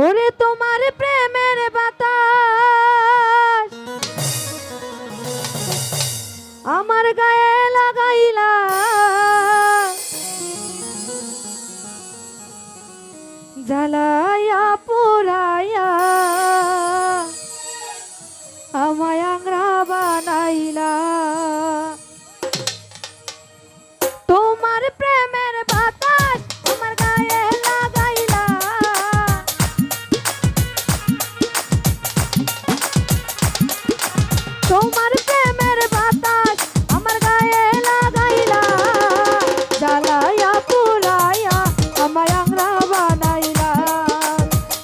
ওরে তোমার প্রেমের বাতাস আমার গায়ে লাগাইলা, জ্বালাইয়া পোড়াইয়া আমায় আংরা বানাইলা। তোমার প্রেমের বাতাস আমার গায়ে লাগাইলা, তোমার প্রেমের বাতাস আমার গায়ে লাগাইলা, জ্বালাইয়া পোড়াইয়া আমায় আংরা বানাইলা,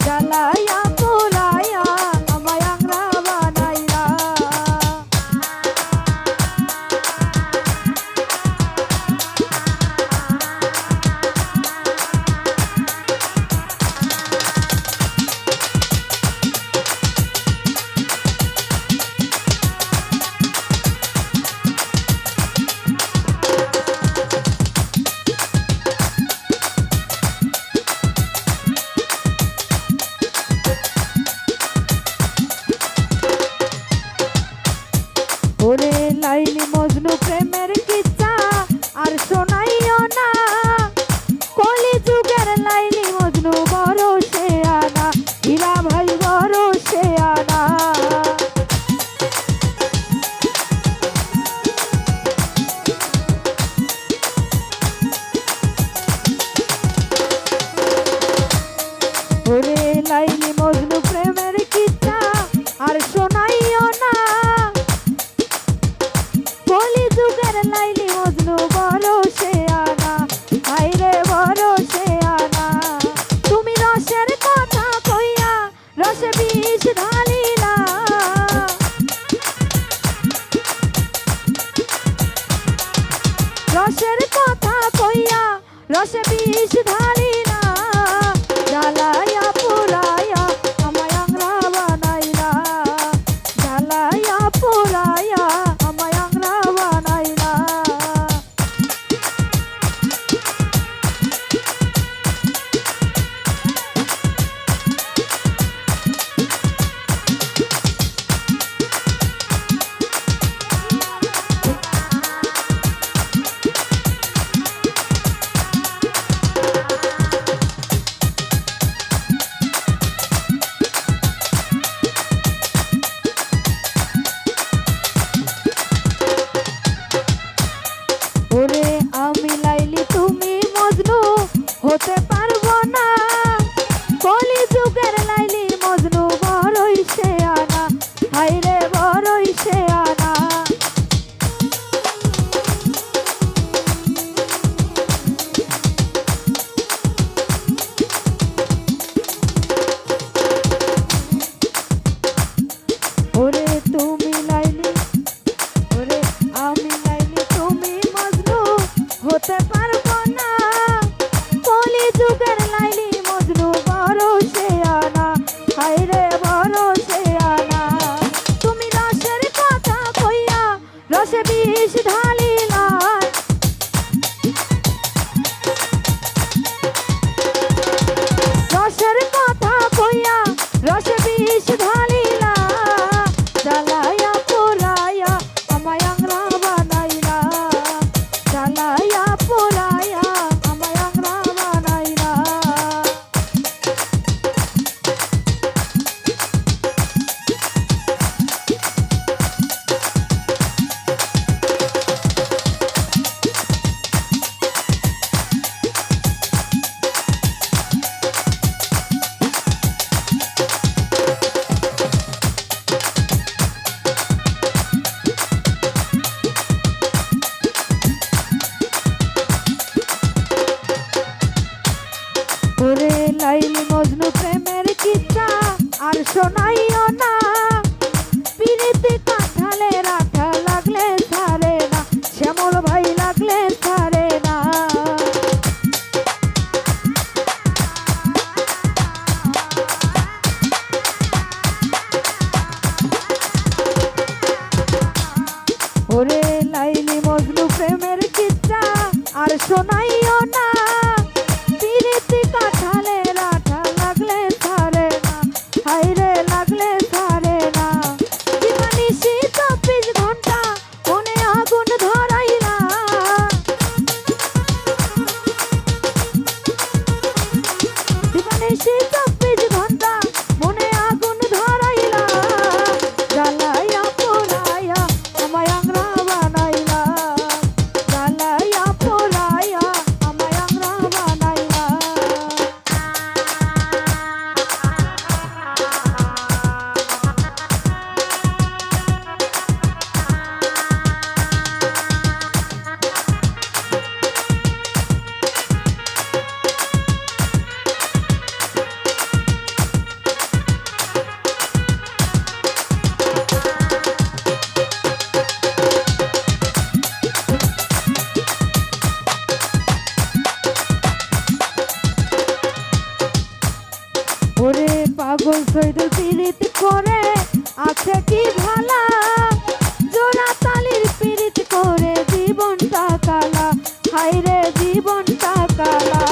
জ্বালাইয়া পোড়াইয়া আমায় আংরা বানাইলা। ওরে লাইলি মজনু প্রেমের কিচ্ছা আর শোনাইও না, কলি যুগের লাইলি মজনু বড় সে আনা, হীরা ভাই বড় সে আনা। ওরে লাইলি মজনু প্রেমের কিচ্ছা আর শোনাইও না, কলি যুগের লাইলি মজনু বড় সে আনা, আইরে বড় সে আনা। তুমি রসের কথা কইয়া রসে বিষ ঢালিলা, রসের কথা কইয়া রসে বিষ ঢালিলা, জ্বালাইয়া পোড়াইয়া আমায় আংরা বানাইলা, জ্বালাইয়া পোড়াইয়া আমায় আংরা বানাইলা। ওরে আমি লাইলি তুমি মজনু হতে পারবো না, কলি যুগের লাইলি মজনু বড়ই সে আনা, হাইরে বড়ই সে আনা। ওরে তুমি লাইলি, ওরে আমি লাইলি তুমি মজনু হতে পারবো না, কলি যুগের লাইলি মজনু বড় সে আনা, হাইরে বড় সে আনা। তুমি রসের কথা কইয়া রসে বিষ ঢালিলা, রসের কথা কইয়া রসে বিষ ঢালিলা, জ্বালাইয়া পোড়াইয়া আমায় আংরা বানাইলা, জ্বালাইয়া পোড়াইয়া আমায় আংরা বানাইলা। ওরে লাইলি মজনু প্রেমের কিচ্ছা আর শোনাইও না, পিরিতে কাঁঠালে রাখা লাগলে ছাড়ে না, শ্যামল ভাই লাগলে ছাড়ে না। ওরে লাইলি মজনু প্রেমের কিচ্ছা আর শোনাইও না, পিরিতে কাঁঠালে রাখা লাগলে ছাড়ে আছি 24 ঘন্টা মনে আগুন ধরাইলা জ্বালাইয়া পোড়াইয়া আমায় আংরা বানাইলা জ্বালাইয়া পোড়াইয়া আমায় আংরা বানাইলা ওরে পাগল সৈদুল পীড়িত করে আছে কি ভালা জোড়া তালির পীড়িত করে জীবনটা কালা হায়রে জীবনটা কালা